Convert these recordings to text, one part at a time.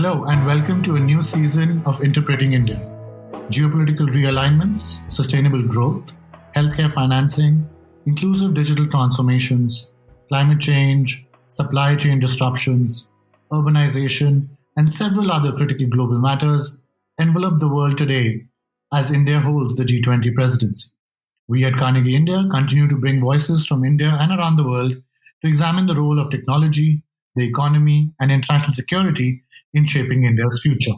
Hello and welcome to a new season of Interpreting India. Geopolitical realignments, sustainable growth, healthcare financing, inclusive digital transformations, climate change, supply chain disruptions, urbanization, and several other critical global matters envelop the world today as India holds the G20 presidency. We at Carnegie India continue to bring voices from India and around the world to examine the role of technology, the economy, and international security in shaping India's future.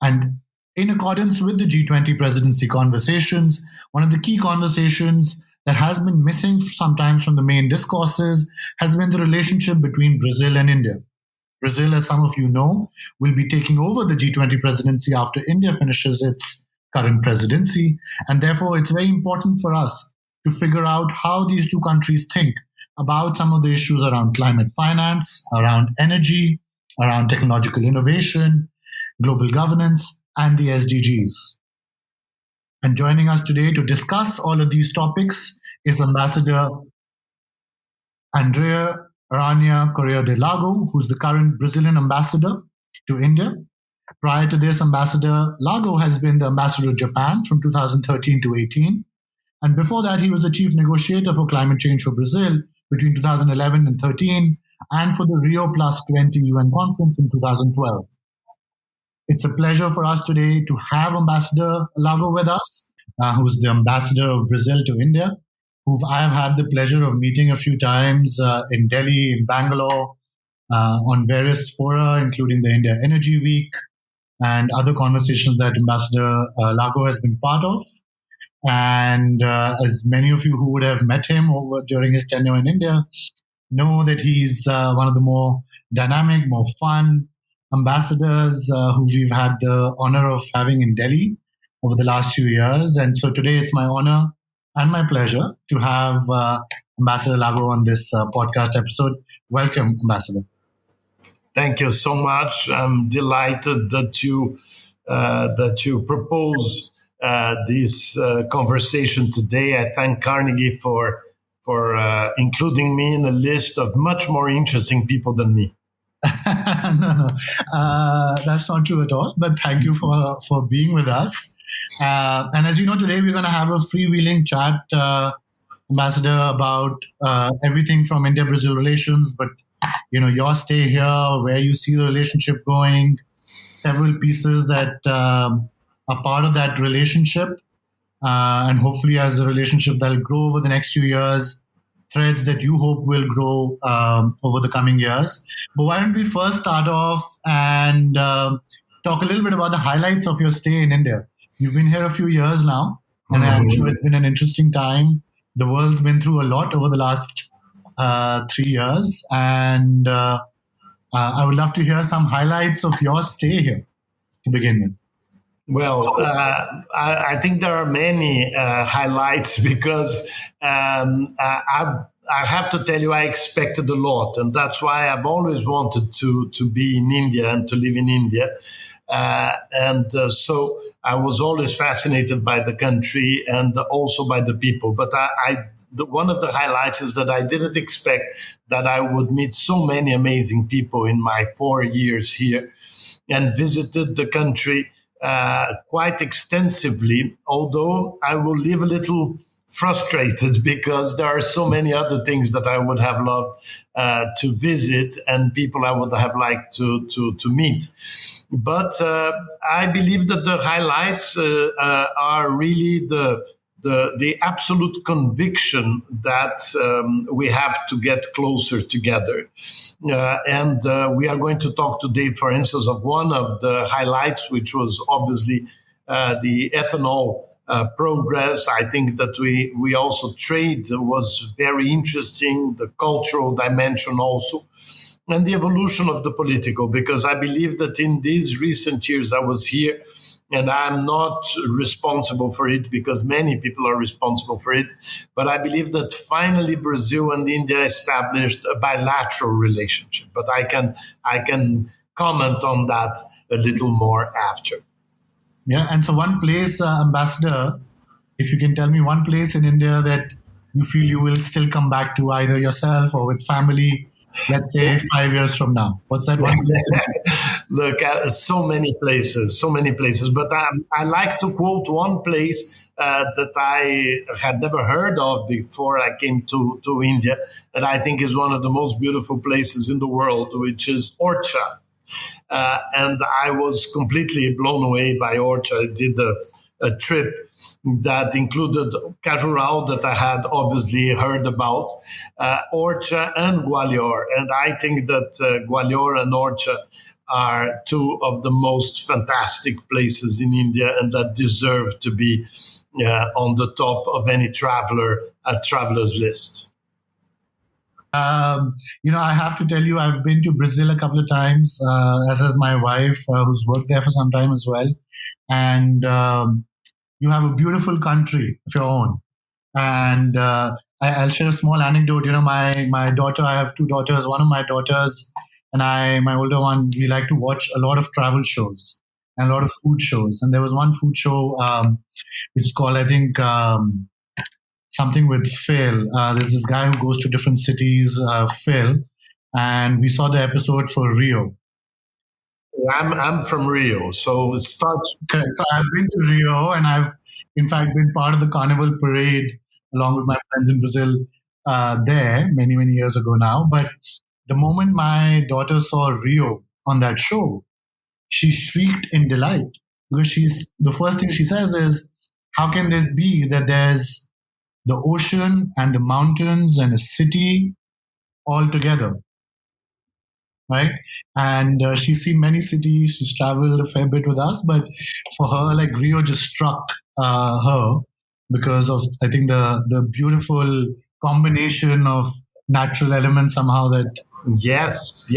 And in accordance with the G20 presidency conversations, one of the key conversations that has been missing sometimes from the main discourses has been the relationship between Brazil and India. Brazil, as some of you know, will be taking over the G20 presidency after India finishes its current presidency. And therefore, it's very important for us to figure out how these two countries think about some of the issues around climate finance, around energy, around technological innovation, global governance, and the SDGs. And joining us today to discuss all of these topics is Ambassador André Aranha Corrêa de Lago, who's the current Brazilian ambassador to India. Prior to this, Ambassador Lago has been the ambassador of Japan from 2013 to 18. And before that, he was the chief negotiator for climate change for Brazil between 2011 and 13, and for the Rio Plus 20 UN conference in 2012. It's a pleasure for us today to have Ambassador Lago with us, who's the ambassador of Brazil to India, who I have had the pleasure of meeting a few times in Delhi, in Bangalore, on various fora, including the India Energy Week and other conversations that Ambassador Lago has been part of. And as many of you who would have met him during his tenure in India know that he's one of the more dynamic, more fun ambassadors who we've had the honor of having in Delhi over the last few years. And so today it's my honor and my pleasure to have Ambassador Lago on this podcast episode. Welcome, Ambassador. Thank you so much. I'm delighted that you propose this conversation today. I thank Carnegie for including me in a list of much more interesting people than me. No, that's not true at all. But thank you for being with us. And as you know, today we're going to have a freewheeling chat, Ambassador, about everything from India-Brazil relations, but your stay here, where you see the relationship going, several pieces that are part of that relationship, and hopefully as a relationship that'll grow over the next few years, threads that you hope will grow over the coming years. But why don't we first start off and talk a little bit about the highlights of your stay in India. You've been here a few years now, and I'm sure it's been an interesting time. The world's been through a lot over the last 3 years, and I would love to hear some highlights of your stay here to begin with. Well, I think there are many highlights because I have to tell you, I expected a lot. And that's why I've always wanted to be in India and to live in India. So I was always fascinated by the country and also by the people. But one of the highlights is that I didn't expect that I would meet so many amazing people in my 4 years here, and visited the country quite extensively, although I will leave a little frustrated because there are so many other things that I would have loved to visit and people I would have liked to meet. But I believe that the highlights are really the absolute conviction that we have to get closer together. And we are going to talk today, for instance, of one of the highlights, which was obviously the ethanol progress. I think that we also trade was very interesting, the cultural dimension also, and the evolution of the political, because I believe that in these recent years I was here, and I'm not responsible for it because many people are responsible for it. But I believe that finally Brazil and India established a bilateral relationship. But I can comment on that a little more after. Yeah, and so one place, Ambassador, if you can tell me one place in India that you feel you will still come back to either yourself or with family, let's say 5 years from now. What's that one place? Look at so many places, so many places. But I like to quote one place that I had never heard of before I came to India, and I think is one of the most beautiful places in the world, which is Orcha. And I was completely blown away by Orcha. I did a trip that included Khajuraho that I had obviously heard about, Orcha and Gwalior. And I think that Gwalior and Orcha are two of the most fantastic places in India and that deserve to be on the top of any traveler's list. I have to tell you, I've been to Brazil a couple of times, as has my wife, who's worked there for some time as well. And you have a beautiful country of your own. And I'll share a small anecdote. My daughter, I have two daughters. One of my daughters and my older one, we like to watch a lot of travel shows and a lot of food shows. And there was one food show which is called, I think, something with Phil. There's this guy who goes to different cities, Phil, and we saw the episode for Rio. I'm from Rio, so it starts. Correct. So I've been to Rio, and I've in fact been part of the Carnival parade along with my friends in Brazil there many, many years ago now. But the moment my daughter saw Rio on that show, she shrieked in delight because the first thing she says is, "How can this be that there's the ocean and the mountains and a city all together?" Right? And she's seen many cities. She's traveled a fair bit with us, but for her, like Rio just struck her because of, I think, the beautiful combination of natural elements somehow that. Yes.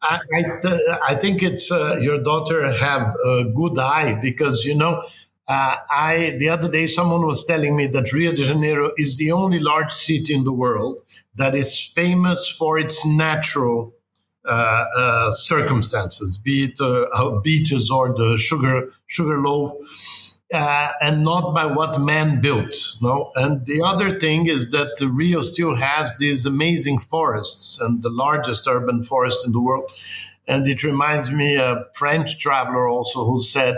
I think it's your daughter have a good eye because the other day someone was telling me that Rio de Janeiro is the only large city in the world that is famous for its natural circumstances, be it beaches or the sugar loaf, and not by what man built. No, and the other thing is that Rio still has these amazing forests and the largest urban forest in the world. And it reminds me a French traveler also who said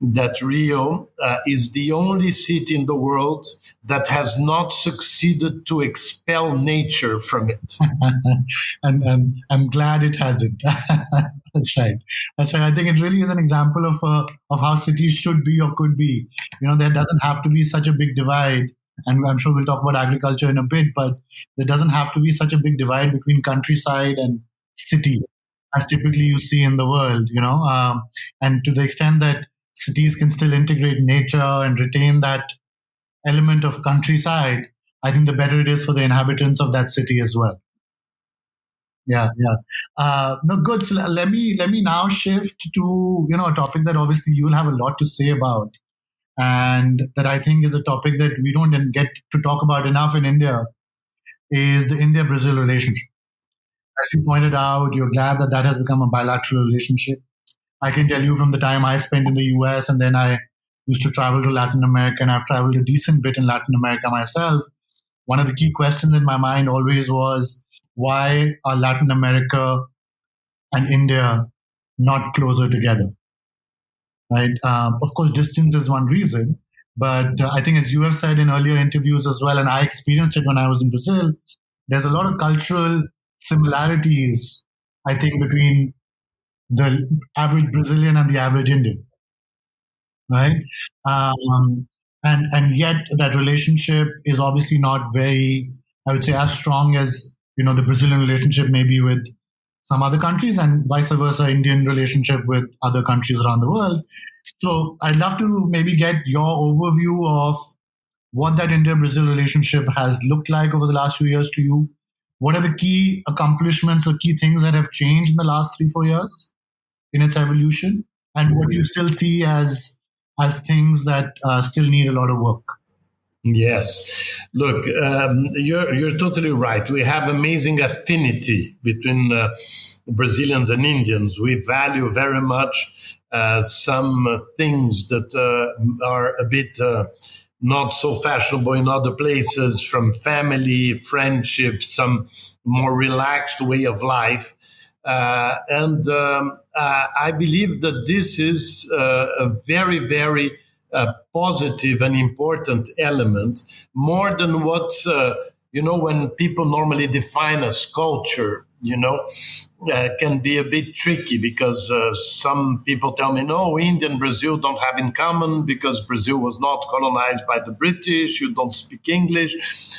that Rio is the only city in the world that has not succeeded to expel nature from it. and I'm glad it hasn't. That's right. I think it really is an example of how cities should be or could be. There doesn't have to be such a big divide. And I'm sure we'll talk about agriculture in a bit, but there doesn't have to be such a big divide between countryside and city, as typically you see in the world, and to the extent that cities can still integrate nature and retain that element of countryside, I think the better it is for the inhabitants of that city as well. Yeah. No, good. So let me now shift to a topic that obviously you'll have a lot to say about, and that I think is a topic that we don't get to talk about enough in India, is the India-Brazil relationship. As you pointed out, you're glad that has become a bilateral relationship. I can tell you from the time I spent in the US and then I used to travel to Latin America, and I've traveled a decent bit in Latin America myself. One of the key questions in my mind always was, why are Latin America and India not closer together? Right? Of course, distance is one reason, but I think, as you have said in earlier interviews as well, and I experienced it when I was in Brazil, there's a lot of cultural similarities, I think, between the average Brazilian and the average Indian, right? And yet that relationship is obviously not very, I would say, as strong as the Brazilian relationship maybe with some other countries, and vice versa, Indian relationship with other countries around the world. So I'd love to maybe get your overview of what that India-Brazil relationship has looked like over the last few years to you. What are the key accomplishments or key things that have changed in the last 3-4 years in its evolution, and what you still see as things that still need a lot of work? Yes. Look, you're totally right. We have amazing affinity between Brazilians and Indians. We value very much some things that are a bit not so fashionable in other places, from family, friendship, some more relaxed way of life. And I believe that this is a very, very positive and important element, more than what, when people normally define as culture, can be a bit tricky because some people tell me, no, India and Brazil don't have in common because Brazil was not colonized by the British. You don't speak English,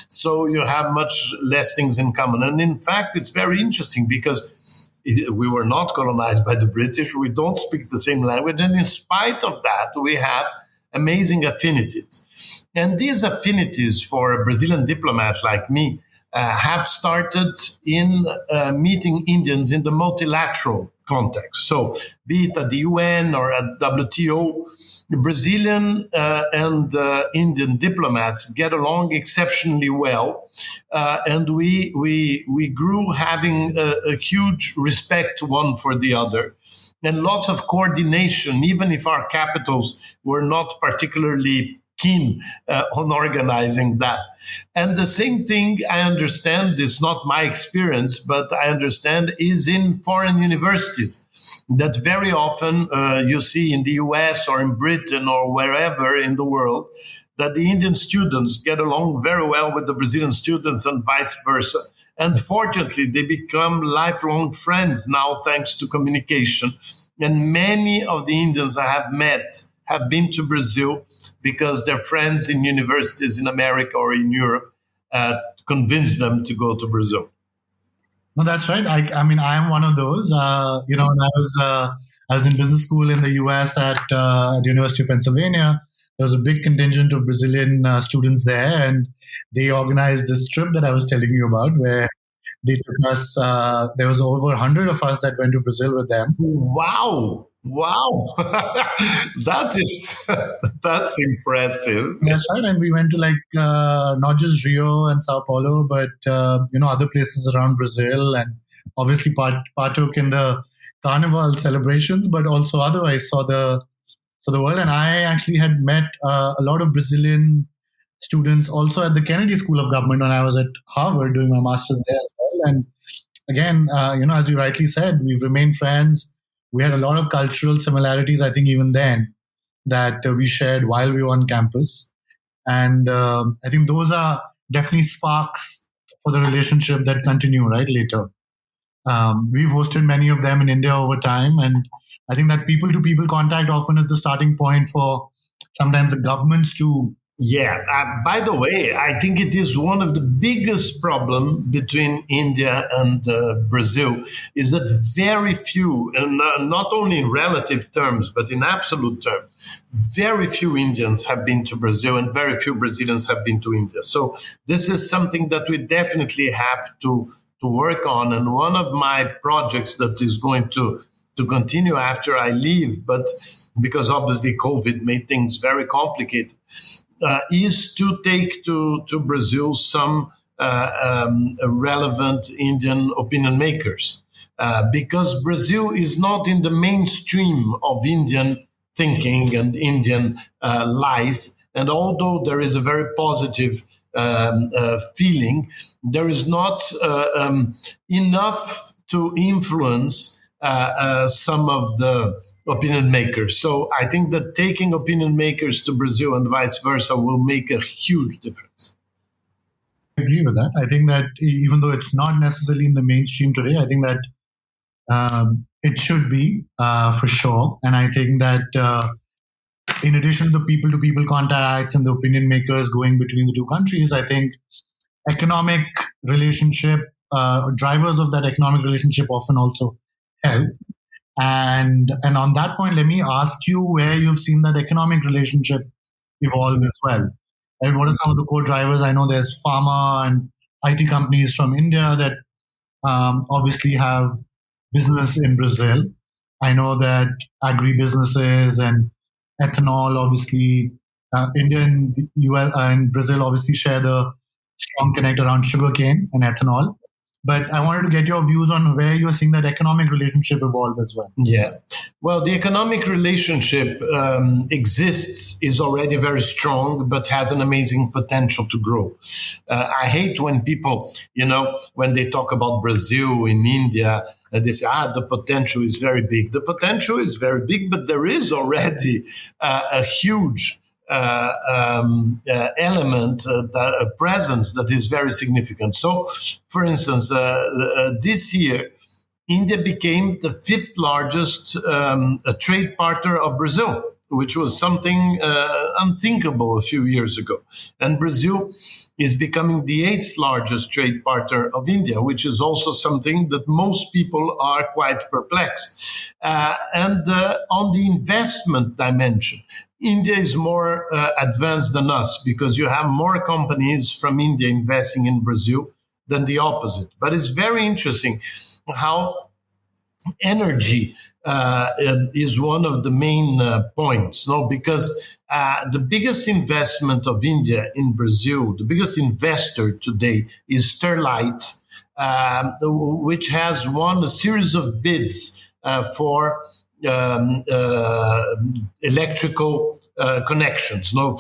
so you have much less things in common. And in fact, it's very interesting because we were not colonized by the British. We don't speak the same language. And in spite of that, we have amazing affinities. And these affinities for a Brazilian diplomat like me have started in meeting Indians in the multilateral context. So be it at the UN or at WTO, Brazilian and Indian diplomats get along exceptionally well. And we grew having a huge respect one for the other. And lots of coordination, even if our capitals were not particularly keen on organizing that. And the same thing, I understand, it's not my experience, but I understand is in foreign universities, that very often you see in the US or in Britain or wherever in the world, that the Indian students get along very well with the Brazilian students and vice versa. And fortunately, they become lifelong friends now, thanks to communication. And many of the Indians I have met have been to Brazil because their friends in universities in America or in Europe convinced them to go to Brazil. No, that's right. I mean, I am one of those. When I was in business school in the US at the University of Pennsylvania, there was a big contingent of Brazilian students there, and they organized this trip that I was telling you about, where they took us. There was over 100 of us that went to Brazil with them. Wow. That's impressive. That's right. And we went to not just Rio and Sao Paulo, but other places around Brazil, and obviously partook in the carnival celebrations, but also otherwise saw the world. And I actually had met a lot of Brazilian students also at the Kennedy School of Government when I was at Harvard doing my master's there as well. And again, as you rightly said, we've remained friends. We had a lot of cultural similarities, I think, even then, that we shared while we were on campus. And I think those are definitely sparks for the relationship that continue, right, later. We've hosted many of them in India over time. And I think that people-to-people contact often is the starting point for sometimes the governments to... Yeah. By the way, I think it is one of the biggest problems between India and Brazil is that very few, and not only in relative terms, but in absolute terms, very few Indians have been to Brazil and very few Brazilians have been to India. So this is something that we definitely have to work on. And one of my projects that is going to continue after I leave, but because obviously COVID made things very complicated, is to take to Brazil some relevant Indian opinion makers. Because Brazil is not in the mainstream of Indian thinking and Indian life. And although there is a very positive feeling, there is not enough to influence some of the opinion makers. So I think that taking opinion makers to Brazil and vice versa will make a huge difference. I agree with that. I think that even though it's not necessarily in the mainstream today, I think that it should be for sure. And I think that in addition to the people-to-people contacts and the opinion makers going between the two countries, I think economic relationship, drivers of that economic relationship often also help. And on that point, let me ask you where you've seen that economic relationship evolve as well. Right? What are some of the core drivers? I know there's pharma and IT companies from India that obviously have business in Brazil. I know that agri-businesses and ethanol, obviously, India and US and Brazil obviously share the strong connect around sugarcane and ethanol. But I wanted to get your views on where you're seeing that economic relationship evolve as well. Yeah. Well, the economic relationship exists, is already very strong, but has an amazing potential to grow. I hate when people, when they talk about Brazil in India, and they say, the potential is very big. The potential is very big, but there is already a huge element, a presence that is very significant. So, for instance, this year, India became the fifth largest trade partner of Brazil, which was something unthinkable a few years ago. And Brazil is becoming the eighth largest trade partner of India, which is also something that most people are quite perplexed. And on the investment dimension, India is more advanced than us because you have more companies from India investing in Brazil than the opposite. But it's very interesting how energy is one of the main points, no? Because the biggest investment of India in Brazil, the biggest investor today is Sterlite, which has won a series of bids for electrical connections, no?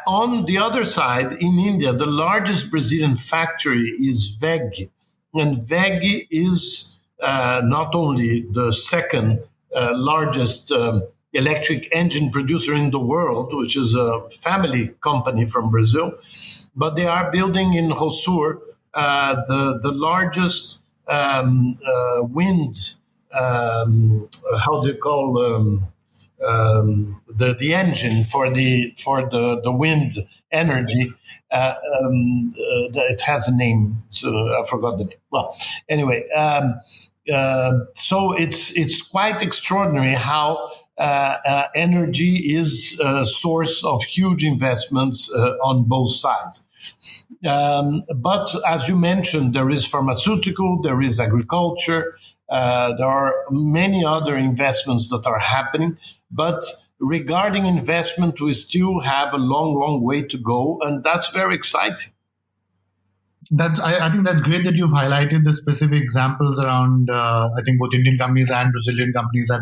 On the other side, in India, the largest Brazilian factory is WEG. And WEG is not only the second largest electric engine producer in the world, which is a family company from Brazil, but they are building in Hosur the largest wind, how do you call the engine for the wind energy. It has a name, so I forgot the name. Well, anyway, so it's quite extraordinary how energy is a source of huge investments on both sides. But as you mentioned, there is pharmaceutical, there is agriculture, there are many other investments that are happening. But regarding investment, we still have a long way to go, and that's very exciting. I think that's great that you've highlighted the specific examples around, I think, both Indian companies and Brazilian companies that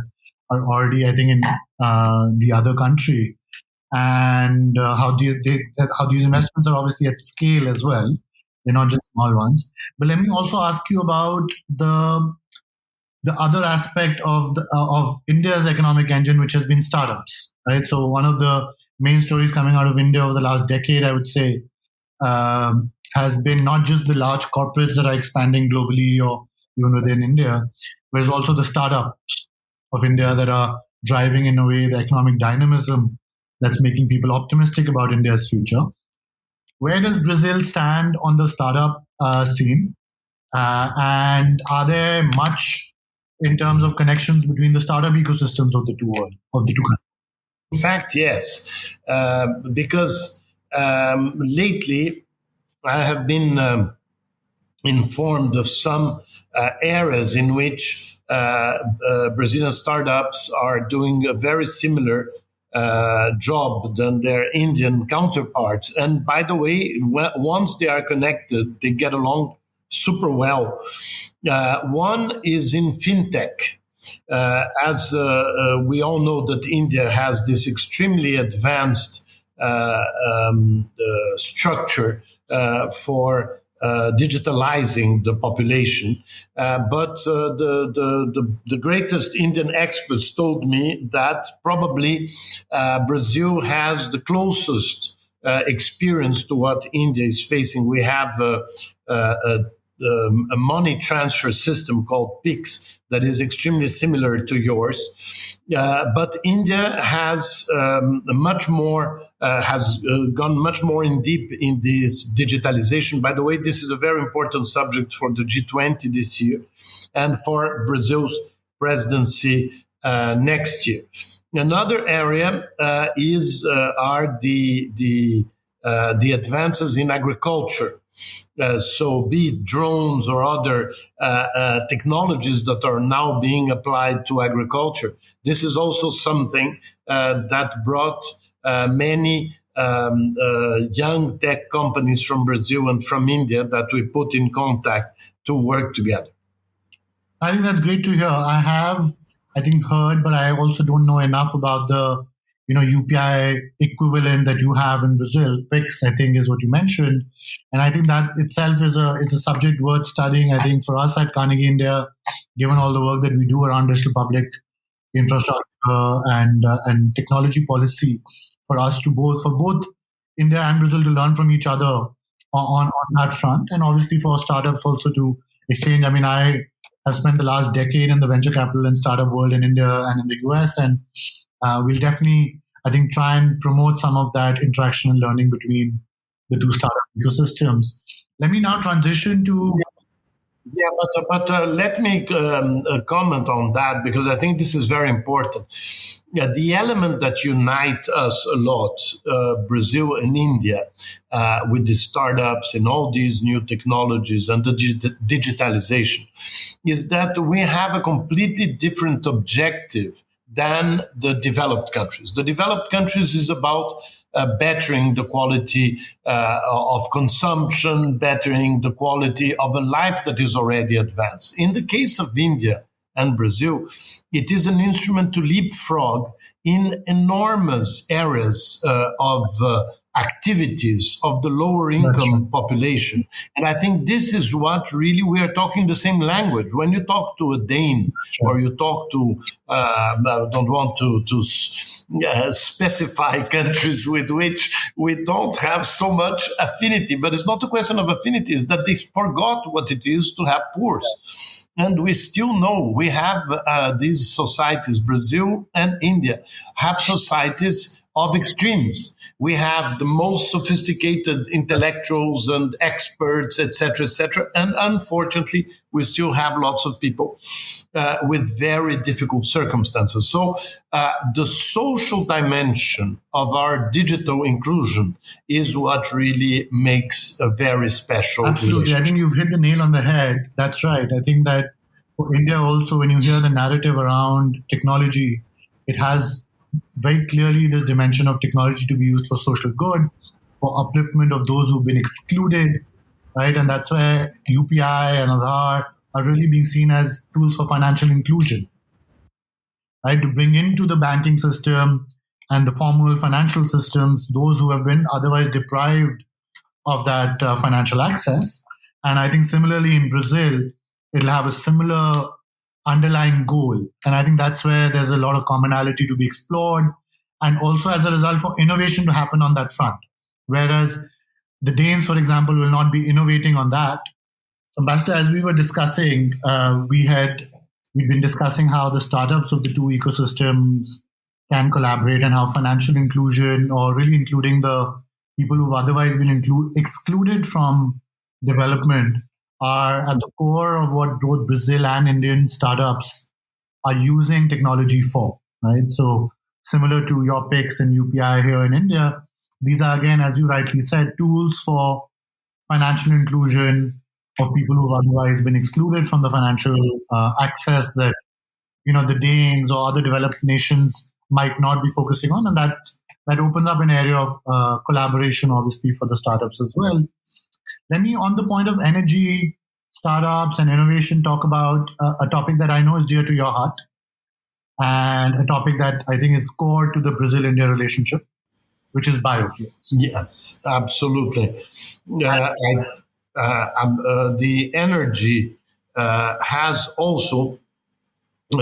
are already, I think, in the other country, and how these investments are obviously at scale as well. They're not just small ones. But let me also ask you about the other aspect of India's economic engine, which has been startups, right? So one of the main stories coming out of India over the last decade, I would say, has been not just the large corporates that are expanding globally or even within India, but it's also the startups of India that are driving, in a way, the economic dynamism that's making people optimistic about India's future. Where does Brazil stand on the startup scene? And are there much in terms of connections between the startup ecosystems of the two countries? In fact, yes, because lately I have been informed of some areas in which Brazilian startups are doing a very similar job than their Indian counterparts. And by the way, once they are connected, they get along super well. One is in fintech. As we all know that India has this extremely advanced structure for digitalizing the population. But the greatest Indian experts told me that probably Brazil has the closest experience to what India is facing. We have a money transfer system called PIX that is extremely similar to yours. But India has much more, has gone much more in deep in this digitalization. By the way, this is a very important subject for the G20 this year and for Brazil's presidency next year. Another area are the advances in agriculture. So be it drones or other technologies that are now being applied to agriculture. This is also something that brought many young tech companies from Brazil and from India that we put in contact to work together. I think that's great to hear. I have, heard, but I also don't know enough about the UPI equivalent that you have in Brazil, PIX, I think is what you mentioned. And I think that itself is a subject worth studying. I think for us at Carnegie India, given all the work that we do around digital public infrastructure and technology policy, for us to both India and Brazil to learn from each other on that front, and obviously for startups also to exchange. I mean, I have spent the last decade in the venture capital and startup world in India and in the US, and we'll definitely, I think, try and promote some of that interaction and learning between the two startup ecosystems. Let me now transition to. Yeah, but let me comment on that, because I think this is very important. Yeah, the element that unite us a lot, Brazil and India, with the startups and all these new technologies and the digitalization, is that we have a completely different objective than the developed countries. The developed countries is about bettering the quality of consumption, bettering the quality of a life that is already advanced. In the case of India and Brazil, it is an instrument to leapfrog in enormous areas of activities of the lower income population. And I think this is what really we are talking the same language. When you talk to a Dane or you talk to, don't want to specify countries with which we don't have so much affinity, but it's not a question of affinity, it's that they forgot what it is to have poor. And we still know we have these societies, Brazil and India, have societies of extremes. We have the most sophisticated intellectuals and experts, etc., etc. And unfortunately, we still have lots of people with very difficult circumstances. So the social dimension of our digital inclusion is what really makes a very special Absolutely. I think you've hit the nail on the head. That's right. I think that for India also, when you hear the narrative around technology, it has very clearly this dimension of technology to be used for social good, for upliftment of those who've been excluded, right? And that's where UPI and Aadhaar are really being seen as tools for financial inclusion, right? To bring into the banking system and the formal financial systems those who have been otherwise deprived of that financial access. And I think similarly in Brazil, it'll have a similar underlying goal. And I think that's where there's a lot of commonality to be explored. And also as a result for innovation to happen on that front. Whereas the Danes, for example, will not be innovating on that. So, Ambassador, as we were discussing, we'd been discussing how the startups of the two ecosystems can collaborate and how financial inclusion, or really including the people who've otherwise been excluded from development, are at the core of what both Brazil and Indian startups are using technology for, right? So similar to your PIX and UPI here in India, these are, again, as you rightly said, tools for financial inclusion of people who've otherwise been excluded from the financial access that, the Danes or other developed nations might not be focusing on. And that opens up an area of collaboration, obviously, for the startups as well. Let me, on the point of energy, startups, and innovation, talk about a topic that I know is dear to your heart, and a topic that I think is core to the Brazil-India relationship, which is biofuels. Yes, absolutely. The energy has also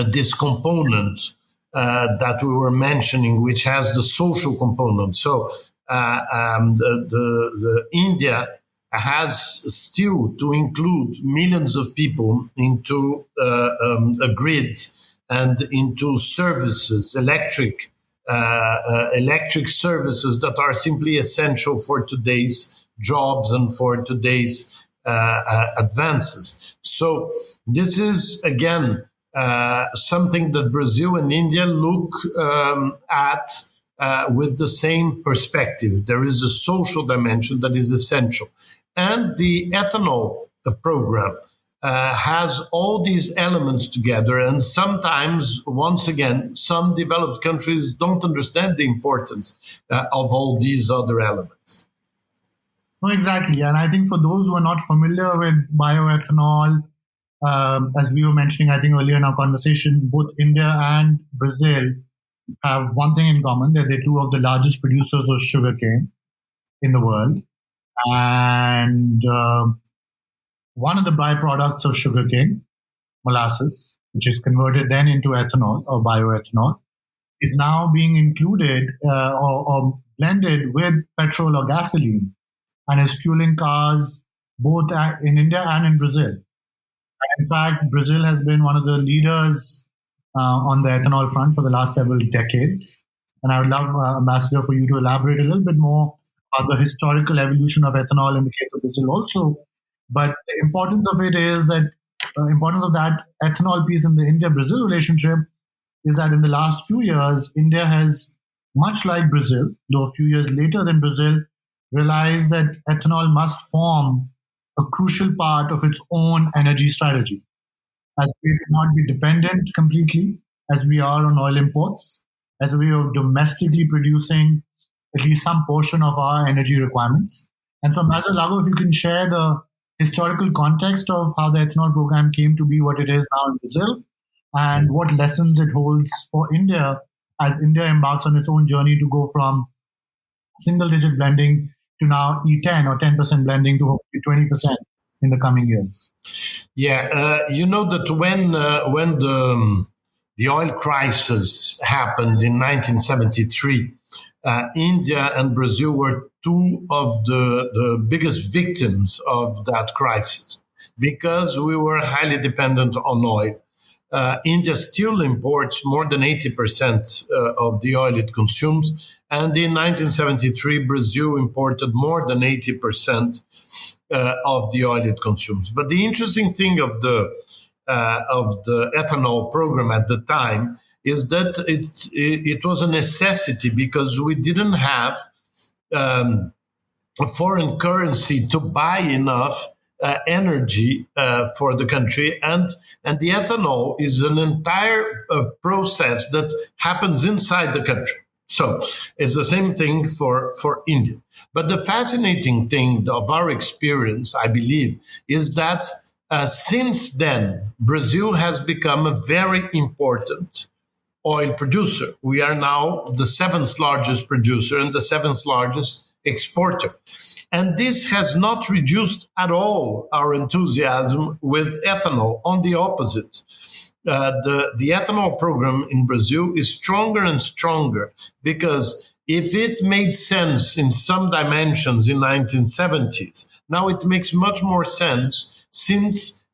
this component that we were mentioning, which has the social component. So the India has still to include millions of people into a grid and into services, electric services that are simply essential for today's jobs and for today's advances. So this is, again, something that Brazil and India look at with the same perspective. There is a social dimension that is essential. And the ethanol program has all these elements together. And sometimes, once again, some developed countries don't understand the importance of all these other elements. No, exactly. And I think for those who are not familiar with bioethanol, as we were mentioning, I think earlier in our conversation, both India and Brazil have one thing in common, that they're two of the largest producers of sugarcane in the world. And one of the byproducts of sugarcane, molasses, which is converted then into ethanol or bioethanol, is now being included or blended with petrol or gasoline and is fueling cars both in India and in Brazil. In fact, Brazil has been one of the leaders on the ethanol front for the last several decades. And I would love, Ambassador, for you to elaborate a little bit more about the historical evolution of ethanol in the case of Brazil also. But the importance of it is that importance of that ethanol piece in the India-Brazil relationship is that in the last few years, India has, much like Brazil, though a few years later than Brazil, realized that ethanol must form a crucial part of its own energy strategy, as we cannot be dependent completely, as we are on oil imports, as a way of domestically producing at least some portion of our energy requirements. And so, Ambassador Lago, if you can share the historical context of how the ethanol program came to be what it is now in Brazil, and what lessons it holds for India as India embarks on its own journey to go from single-digit blending to now E10 or 10% blending to hopefully 20% in the coming years. Yeah, you know that when the oil crisis happened in 1973, India and Brazil were two of the biggest victims of that crisis because we were highly dependent on oil. India still imports more than 80% of the oil it consumes. And in 1973, Brazil imported more than 80% of the oil it consumes. But the interesting thing of the ethanol program at the time is that it was a necessity because we didn't have a foreign currency to buy enough energy for the country, and the ethanol is an entire process that happens inside the country. So it's the same thing for India. But the fascinating thing of our experience, I believe, is that since then, Brazil has become a very important oil producer. We are now the seventh largest producer and the seventh largest exporter. And this has not reduced at all our enthusiasm with ethanol. On the opposite, the ethanol program in Brazil is stronger and stronger because if it made sense in some dimensions in 1970s, now it makes much more sense since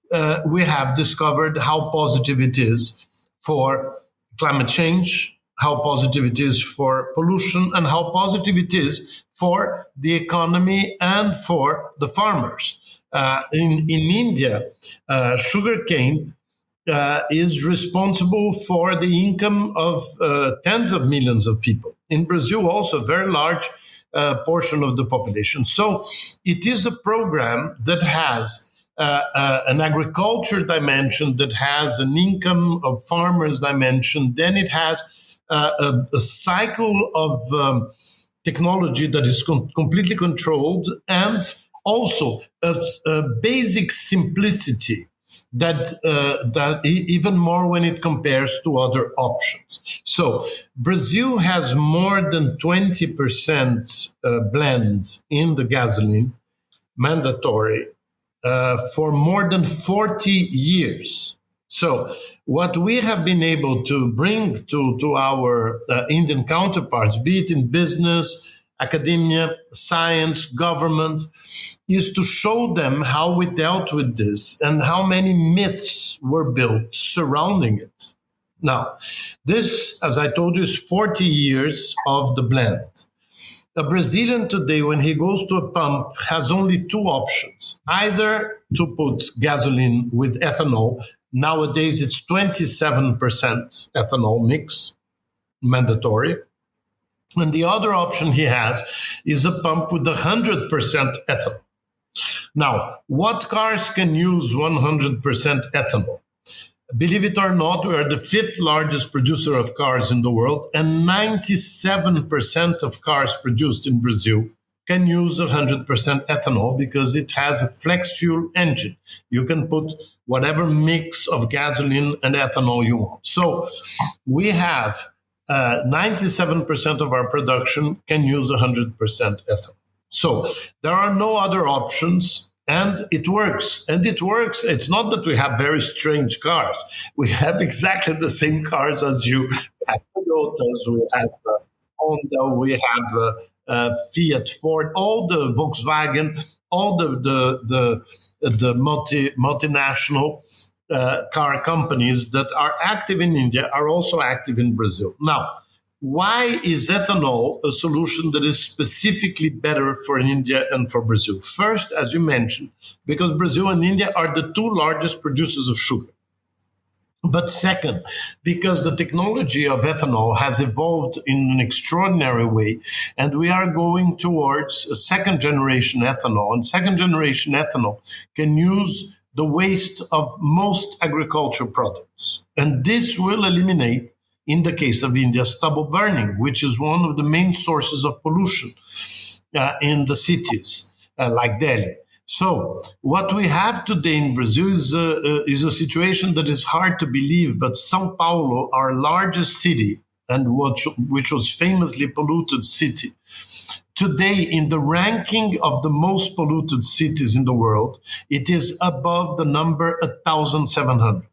we have discovered how positive it is for climate change, how positive it is for pollution, and how positive it is for the economy and for the farmers. In India, sugarcane is responsible for the income of tens of millions of people. In Brazil, also a very large portion of the population. So it is a program that has an agriculture dimension, that has an income of farmers dimension. Then it has a cycle of technology that is completely controlled, and also a basic simplicity that even more when it compares to other options. So Brazil has more than 20% blend in the gasoline, mandatory, for more than 40 years. So what we have been able to bring to our Indian counterparts, be it in business, academia, science, government, is to show them how we dealt with this and how many myths were built surrounding it. Now, this, as I told you, is 40 years of the blend. A Brazilian today, when he goes to a pump, has only two options. Either to put gasoline with ethanol. Nowadays, it's 27% ethanol mix, mandatory. And the other option he has is a pump with 100% ethanol. Now, what cars can use 100% ethanol? Believe it or not, we are the fifth largest producer of cars in the world, and 97% of cars produced in Brazil can use 100% ethanol because it has a flex fuel engine. You can put whatever mix of gasoline and ethanol you want. So we have 97% of our production can use 100% ethanol. So there are no other options. And it works. And it works. It's not that we have very strange cars. We have exactly the same cars as you. We have Toyotas, we have Honda, we have Fiat, Ford, all the Volkswagen, all the multinational car companies that are active in India are also active in Brazil. Now, why is ethanol a solution that is specifically better for India and for Brazil? First, as you mentioned, because Brazil and India are the two largest producers of sugar. But second, because the technology of ethanol has evolved in an extraordinary way, and we are going towards a second generation ethanol. And second generation ethanol can use the waste of most agricultural products. And this will eliminate, in the case of India, stubble burning, which is one of the main sources of pollution in the cities like Delhi. So what we have today in Brazil is a situation that is hard to believe, but São Paulo, our largest city, and which was famously polluted city, today in the ranking of the most polluted cities in the world, it is above the number 1,700.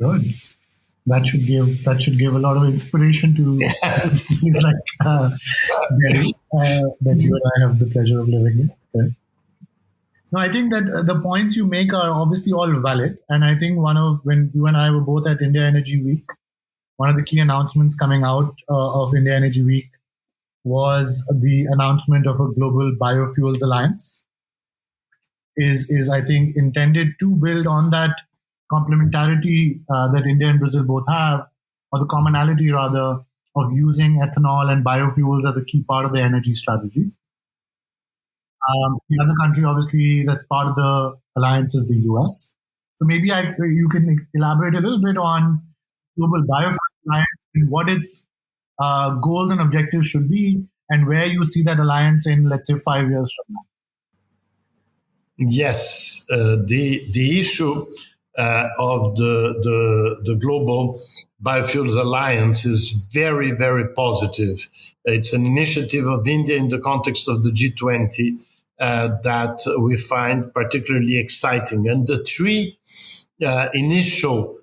Good. That should give a lot of inspiration to Yes. cities like Delhi, that you and I have the pleasure of living in. Okay. No, I think that the points you make are obviously all valid, and I think when you and I were both at India Energy Week, one of the key announcements coming out of India Energy Week was the announcement of a global biofuels alliance. Is I think intended to build on that complementarity that India and Brazil both have, or the commonality rather, of using ethanol and biofuels as a key part of their energy strategy. The other country, obviously, that's part of the alliance is the US. So maybe you can elaborate a little bit on Global Biofuel Alliance and what its goals and objectives should be, and where you see that alliance in, let's say, 5 years from now. Yes, the issue of the Global Biofuels Alliance is very, very positive. It's an initiative of India in the context of the G20 that we find particularly exciting. And the three initial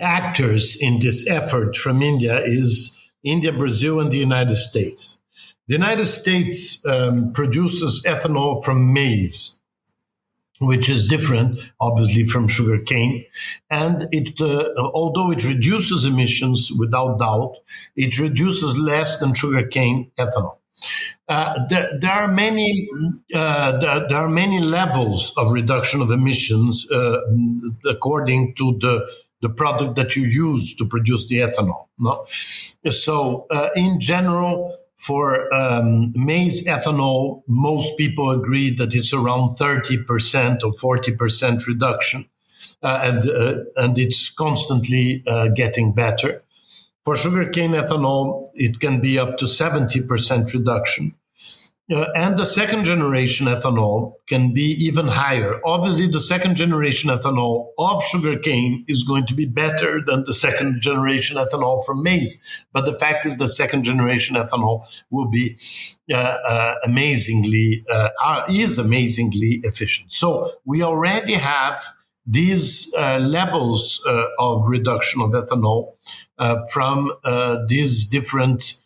actors in this effort from India is India, Brazil, and the United States. The United States produces ethanol from maize, which is different, obviously, from sugarcane. And it, although it reduces emissions without doubt, it reduces less than sugarcane ethanol. There are many levels of reduction of emissions according to the product that you use to produce the ethanol. No? So, in general, for maize ethanol, most people agree that it's around 30% or 40% reduction, and it's constantly getting better. For sugarcane ethanol, it can be up to 70% reduction. And the second generation ethanol can be even higher. Obviously, the second generation ethanol of sugarcane is going to be better than the second generation ethanol from maize. But the fact is the second generation ethanol will be amazingly efficient. So we already have these levels of reduction of ethanol from these different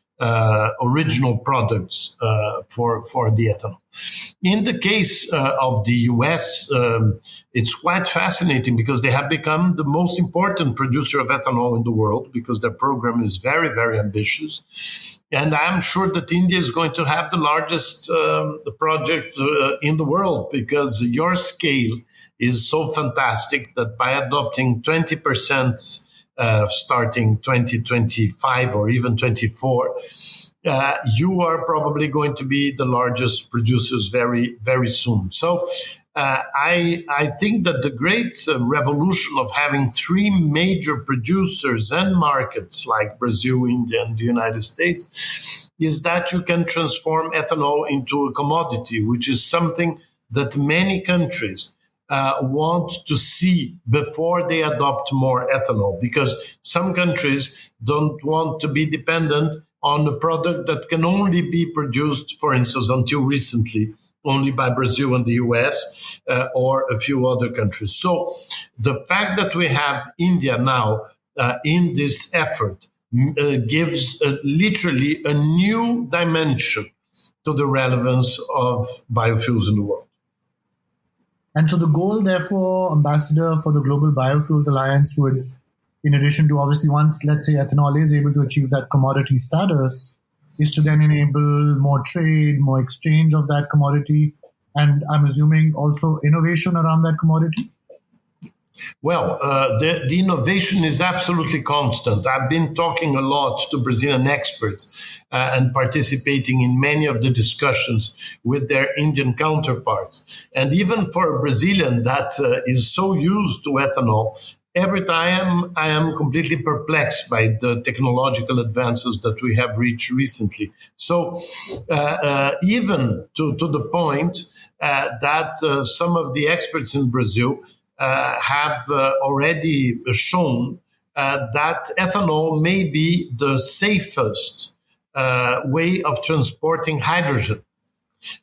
original products for the ethanol. In the case of the US, it's quite fascinating because they have become the most important producer of ethanol in the world because their program is very, very ambitious. And I'm sure that India is going to have the largest project in the world because your scale is so fantastic that by adopting 20% starting 2025 or even 24, you are probably going to be the largest producers very, very soon. So I think that the great revolution of having three major producers and markets like Brazil, India, and the United States is that you can transform ethanol into a commodity, which is something that many countries want to see before they adopt more ethanol, because some countries don't want to be dependent on a product that can only be produced, for instance, until recently, only by Brazil and the US or a few other countries. So the fact that we have India now in this effort gives literally a new dimension to the relevance of biofuels in the world. And so the goal, therefore, Ambassador, for the Global Biofuels Alliance would, in addition to obviously once, let's say, ethanol is able to achieve that commodity status, is to then enable more trade, more exchange of that commodity, and I'm assuming also innovation around that commodity? Well, the innovation is absolutely constant. I've been talking a lot to Brazilian experts and participating in many of the discussions with their Indian counterparts. And even for a Brazilian that is so used to ethanol, every time I am completely perplexed by the technological advances that we have reached recently. So even to the point that some of the experts in Brazil have already shown that ethanol may be the safest way of transporting hydrogen,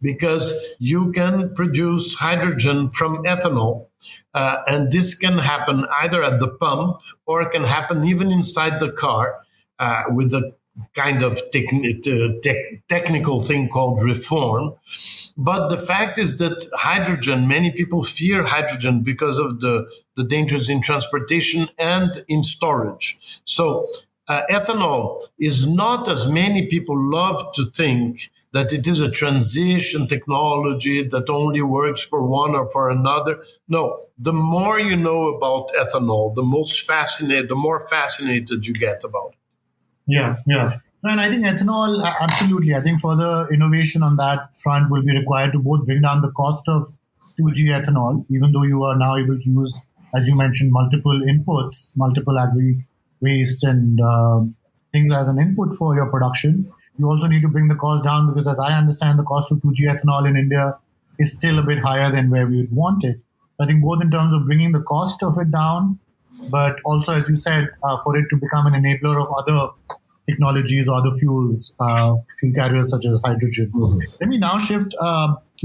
because you can produce hydrogen from ethanol, and this can happen either at the pump or it can happen even inside the car with a kind of technical thing called reform. But the fact is that hydrogen, many people fear hydrogen because of the dangers in transportation and in storage. So ethanol is not, as many people love to think, that it is a transition technology that only works for one or for another. No, the more you know about ethanol, the more fascinated you get about it. Yeah. And I think ethanol, absolutely. I think further innovation on that front will be required to both bring down the cost of 2G ethanol, even though you are now able to use, as you mentioned, multiple inputs, multiple agri waste and things as an input for your production. You also need to bring the cost down because, as I understand, the cost of 2G ethanol in India is still a bit higher than where we would want it. So I think both in terms of bringing the cost of it down, but also, as you said, for it to become an enabler of other technologies or other fuels, fuel carriers such as hydrogen. Mm-hmm. Let me now shift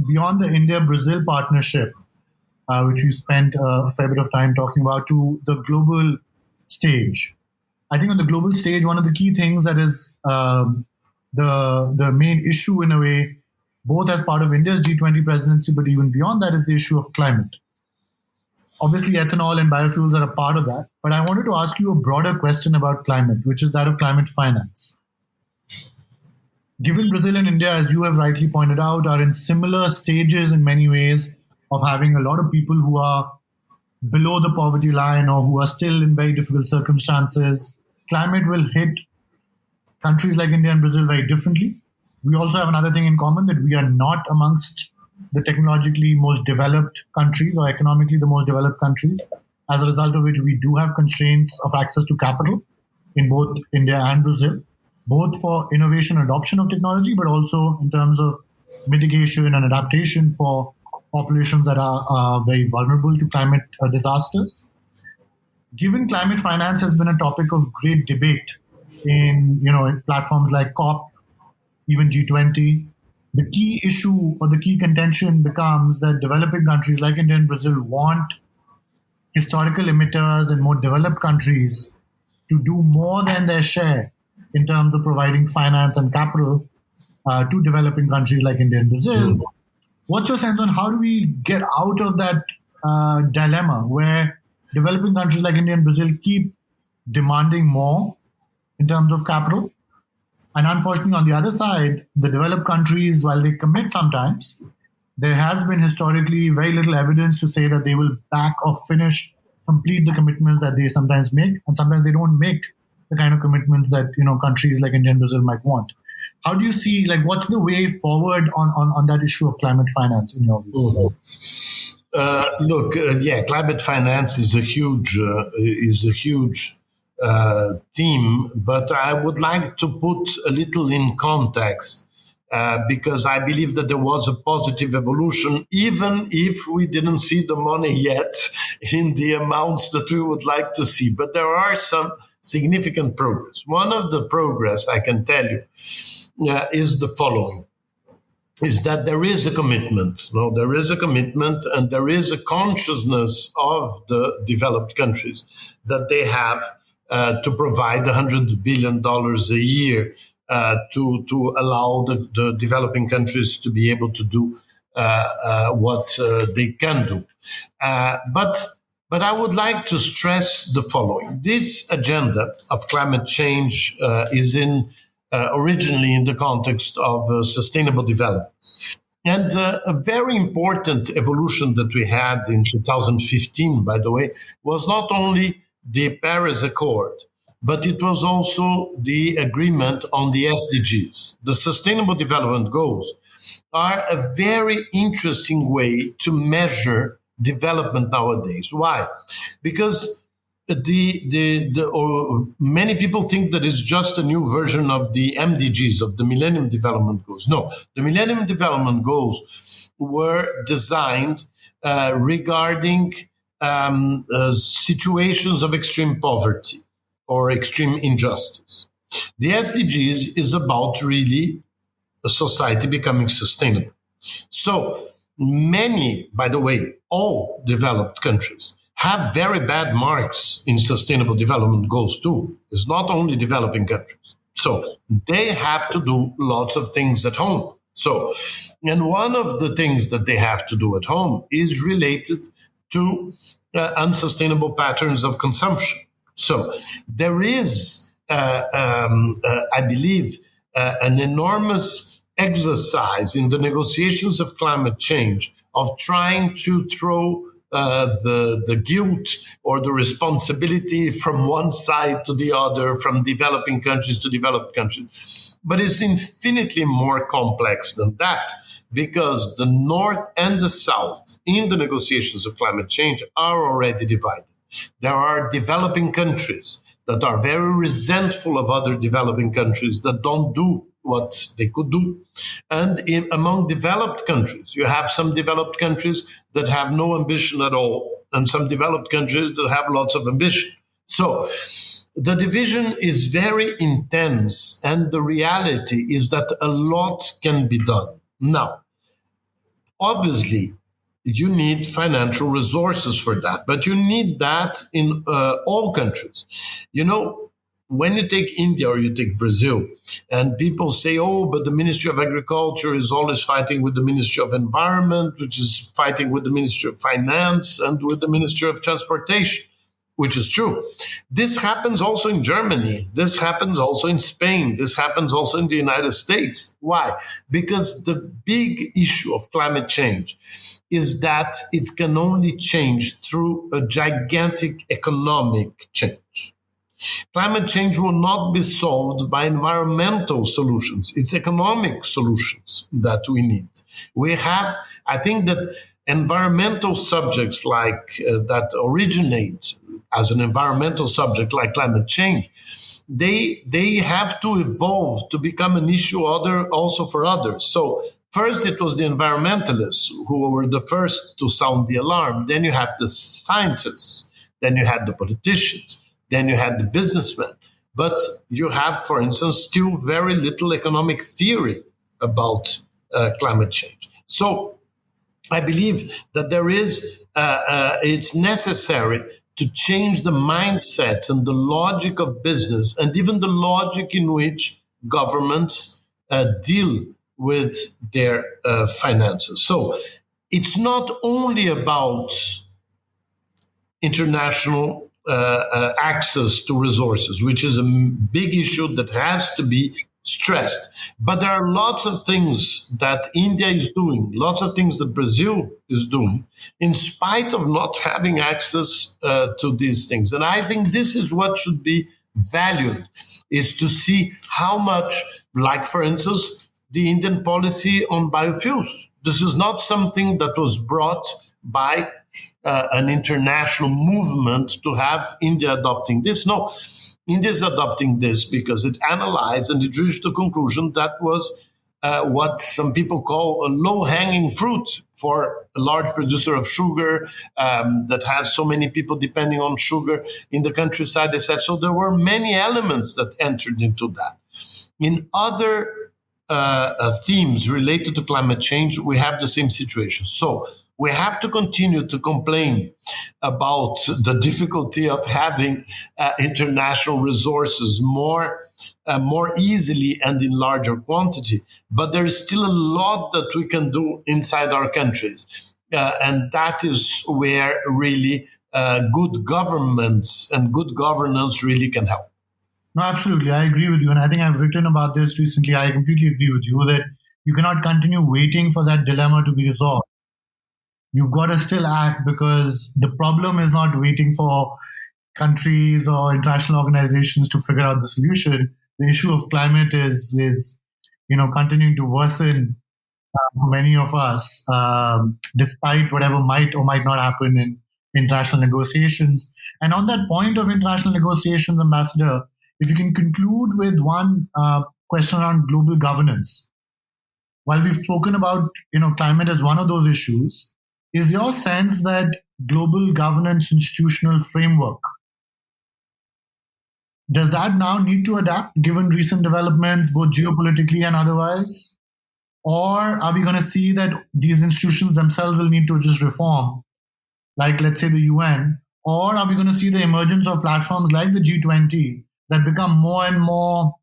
beyond the India-Brazil partnership, which we spent a fair bit of time talking about, to the global stage. I think on the global stage, one of the key things that is the main issue in a way, both as part of India's G20 presidency, but even beyond that, is the issue of climate. Obviously, ethanol and biofuels are a part of that. But I wanted to ask you a broader question about climate, which is that of climate finance. Given Brazil and India, as you have rightly pointed out, are in similar stages in many ways of having a lot of people who are below the poverty line or who are still in very difficult circumstances, climate will hit countries like India and Brazil very differently. We also have another thing in common, that we are not amongst the technologically most developed countries or economically the most developed countries, as a result of which we do have constraints of access to capital in both India and Brazil, both for innovation and adoption of technology, but also in terms of mitigation and adaptation for populations that are very vulnerable to climate disasters. Given climate finance has been a topic of great debate in platforms like COP, even G20, the key issue or the key contention becomes that developing countries like India and Brazil want historical emitters and more developed countries to do more than their share in terms of providing finance and capital to developing countries like India and Brazil. What's your sense on how do we get out of that dilemma where developing countries like India and Brazil keep demanding more in terms of capital? And unfortunately, on the other side, the developed countries, while they commit sometimes, there has been historically very little evidence to say that they will back or complete the commitments that they sometimes make. And sometimes they don't make the kind of commitments that, countries like India and Brazil might want. How do you see, what's the way forward on that issue of climate finance in your view? Mm-hmm. Climate finance is a huge theme, but I would like to put a little in context because I believe that there was a positive evolution, even if we didn't see the money yet in the amounts that we would like to see. But there are some significant progress. One of the progress I can tell you is the following, is that there is a commitment. No, there is a commitment and there is a consciousness of the developed countries that they have to provide $100 billion a year to allow the developing countries to be able to do what they can do. But I would like to stress the following. This agenda of climate change is originally in the context of sustainable development. And a very important evolution that we had in 2015, by the way, was not only the Paris Accord, but it was also the agreement on the SDGs. The Sustainable Development Goals are a very interesting way to measure development nowadays. Why? Because many people think that it's just a new version of the MDGs, of the Millennium Development Goals. No, the Millennium Development Goals were designed regarding situations of extreme poverty or extreme injustice. The SDGs is about really a society becoming sustainable. So many, by the way, all developed countries have very bad marks in sustainable development goals too. It's not only developing countries. So they have to do lots of things at home. So, and one of the things that they have to do at home is related to unsustainable patterns of consumption. So there is, I believe, an enormous exercise in the negotiations of climate change of trying to throw the guilt or the responsibility from one side to the other, from developing countries to developed countries. But it's infinitely more complex than that, because the North and the South in the negotiations of climate change are already divided. There are developing countries that are very resentful of other developing countries that don't do what they could do. And among developed countries, you have some developed countries that have no ambition at all, and some developed countries that have lots of ambition. So the division is very intense, and the reality is that a lot can be done. Now, obviously, you need financial resources for that, but you need that in all countries. You know, when you take India or you take Brazil, and people say, oh, but the Ministry of Agriculture is always fighting with the Ministry of Environment, which is fighting with the Ministry of Finance and with the Ministry of Transportation, which is true. This happens also in Germany. This happens also in Spain. This happens also in the United States. Why? Because the big issue of climate change is that it can only change through a gigantic economic change. Climate change will not be solved by environmental solutions. It's economic solutions that we need. We have, I think that environmental subjects like that originate as an environmental subject like climate change, they have to evolve to become an issue also for others. So first it was the environmentalists who were the first to sound the alarm. Then you have the scientists. Then you had the politicians. Then you had the businessmen. But you have, for instance, still very little economic theory about climate change. So I believe that there is, it's necessary to change the mindsets and the logic of business, and even the logic in which governments deal with their finances. So it's not only about international access to resources, which is a big issue that has to be stressed. But there are lots of things that India is doing, lots of things that Brazil is doing, in spite of not having access to these things. And I think this is what should be valued, is to see how much, like, for instance, the Indian policy on biofuels. This is not something that was brought by an international movement to have India adopting this. No, India is adopting this because it analyzed and it reached the conclusion that was what some people call a low-hanging fruit for a large producer of sugar that has so many people depending on sugar in the countryside, they said. So there were many elements that entered into that. In other themes related to climate change, we have the same situation. So we have to continue to complain about the difficulty of having international resources more easily and in larger quantity. But there is still a lot that we can do inside our countries. And that is where really good governments and good governance really can help. No, absolutely. I agree with you. And I think I've written about this recently. I completely agree with you that you cannot continue waiting for that dilemma to be resolved. You've got to still act, because the problem is not waiting for countries or international organizations to figure out the solution. The issue of climate is continuing to worsen for many of us, despite whatever might or might not happen in international negotiations. And on that point of international negotiations, Ambassador, if you can conclude with one question around global governance. While we've spoken about climate as one of those issues, is your sense that global governance institutional framework, does that now need to adapt given recent developments, both geopolitically and otherwise? Or are we going to see that these institutions themselves will need to just reform, like, let's say, the UN? Or are we going to see the emergence of platforms like the G20 that become more and more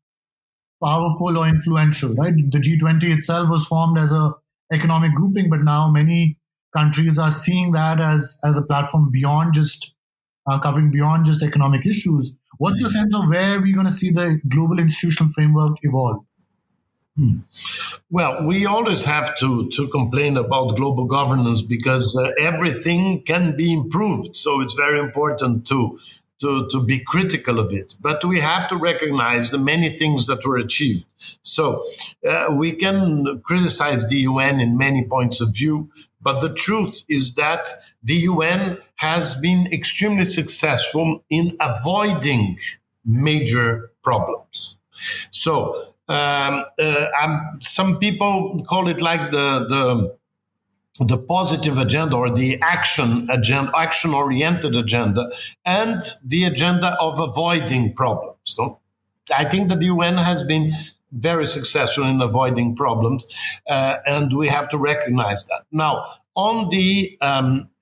powerful or influential, right? The G20 itself was formed as an economic grouping, but now many countries are seeing that as a platform beyond just covering beyond just economic issues. What's your sense of where we're going to see the global institutional framework evolve? Well, we always have to complain about global governance because everything can be improved. So it's very important to be critical of it. But we have to recognize the many things that were achieved. So we can criticize the UN in many points of view, but the truth is that the UN has been extremely successful in avoiding major problems. So some people call it like the positive agenda or the action-oriented agenda, and the agenda of avoiding problems. So I think that the UN has been very successful in avoiding problems, and we have to recognize that. Now, on the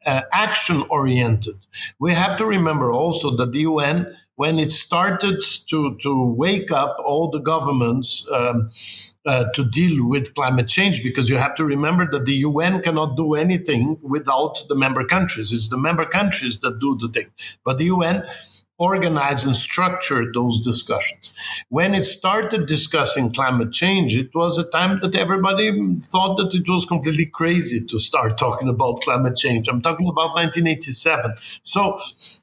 action-oriented, we have to remember also that the UN, when it started to wake up all the governments to deal with climate change, because you have to remember that the UN cannot do anything without the member countries. It's the member countries that do the thing. But the UN organized and structured those discussions. When it started discussing climate change, it was a time that everybody thought that it was completely crazy to start talking about climate change. I'm talking about 1987. So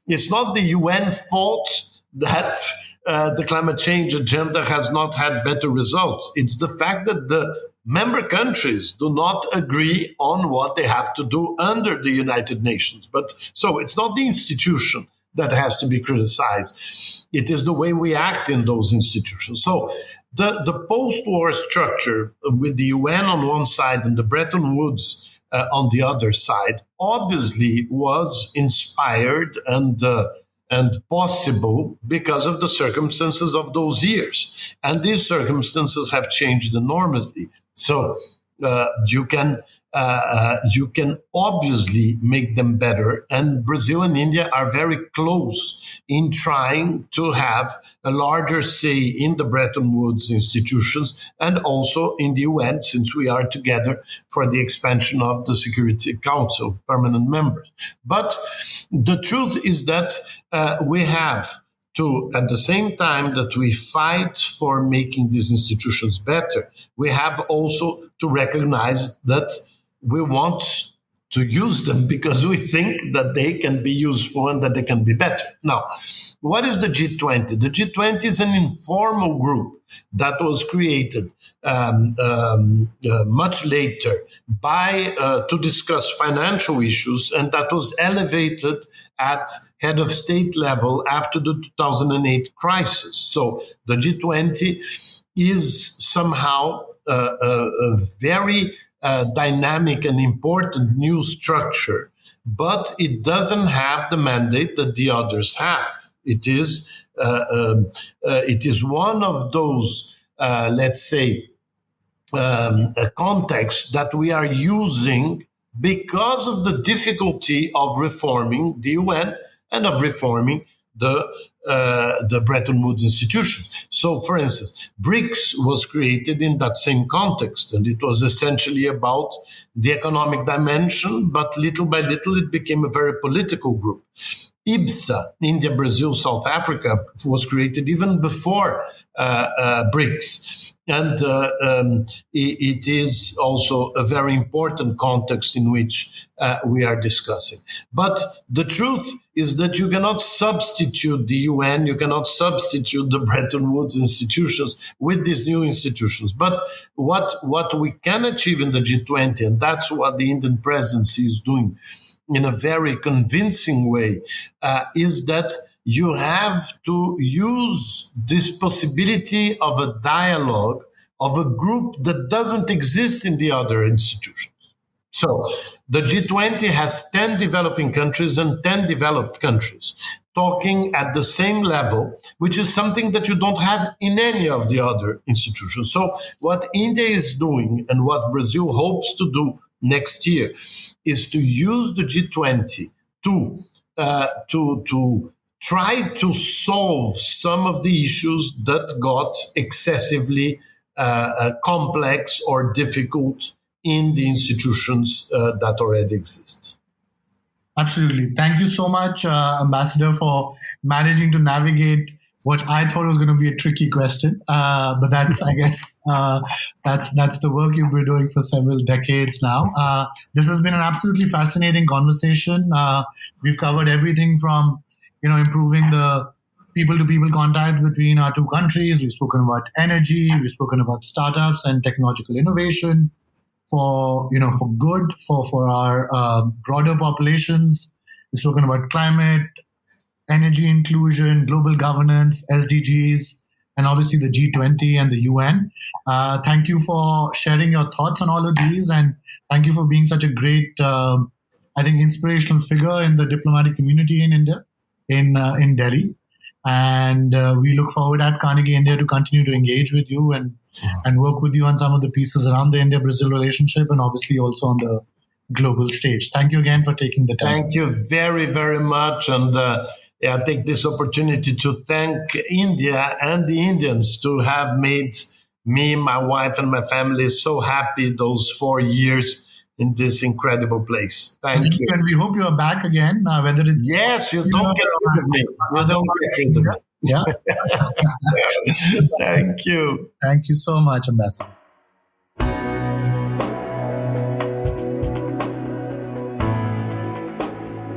it's not the UN fault that the climate change agenda has not had better results. It's the fact that the member countries do not agree on what they have to do under the United Nations. But so it's not the institution that has to be criticized. It is the way we act in those institutions. So the post-war structure with the UN on one side and the Bretton Woods on the other side obviously was inspired and possible because of the circumstances of those years. And these circumstances have changed enormously. So you can obviously make them better. And Brazil and India are very close in trying to have a larger say in the Bretton Woods institutions and also in the UN, since we are together for the expansion of the Security Council, permanent members. But the truth is that we have to, at the same time that we fight for making these institutions better, we have also to recognize that we want to use them because we think that they can be useful and that they can be better. Now, what is the G20? The G20 is an informal group that was created much later to discuss financial issues, and that was elevated at head of state level after the 2008 crisis. So the G20 is somehow a very dynamic and important new structure, but it doesn't have the mandate that the others have. It is one of those, let's say, contexts that we are using because of the difficulty of reforming the UN and of reforming the Bretton Woods institutions. So, for instance, BRICS was created in that same context, and it was essentially about the economic dimension, but little by little it became a very political group. IBSA, India, Brazil, South Africa, was created even before BRICS. And it is also a very important context in which we are discussing. But the truth is that you cannot substitute the UN, you cannot substitute the Bretton Woods institutions with these new institutions. But what we can achieve in the G20, and that's what the Indian presidency is doing in a very convincing way, is that you have to use this possibility of a dialogue of a group that doesn't exist in the other institutions. So the G20 has 10 developing countries and 10 developed countries talking at the same level, which is something that you don't have in any of the other institutions. So what India is doing and what Brazil hopes to do next year is to use the G20 to try to solve some of the issues that got excessively complex or difficult in the institutions that already exist. Absolutely. Thank you so much, Ambassador, for managing to navigate what I thought was going to be a tricky question. But that's, I guess, that's the work you've been doing for several decades now. This has been an absolutely fascinating conversation. We've covered everything from, improving the people-to-people contacts between our two countries. We've spoken about energy. We've spoken about startups and technological innovation for good, for our broader populations. We've spoken about climate, energy inclusion, global governance, SDGs, and obviously the G20 and the UN. Thank you for sharing your thoughts on all of these, and thank you for being such a great, inspirational figure in the diplomatic community in India, in Delhi. And we look forward at Carnegie India to continue to engage with you and work with you on some of the pieces around the India-Brazil relationship, and obviously also on the global stage. Thank you again for taking the time. Thank you very, very much. And I take this opportunity to thank India and the Indians to have made me, my wife, and my family so happy those 4 years in this incredible place. Thank you. And we hope you are back again, whether it's... Yes, you don't get rid of me. You don't get rid of me. Yeah. Thank you. Thank you so much, Ambassador.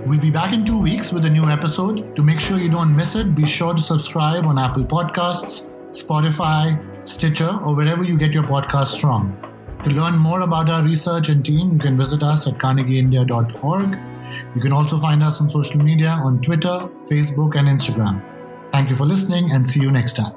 We'll be back in 2 weeks with a new episode. To make sure you don't miss it, be sure to subscribe on Apple Podcasts, Spotify, Stitcher, or wherever you get your podcasts from. To learn more about our research and team, you can visit us at carnegieindia.org. You can also find us on social media on Twitter, Facebook, and Instagram. Thank you for listening, and see you next time.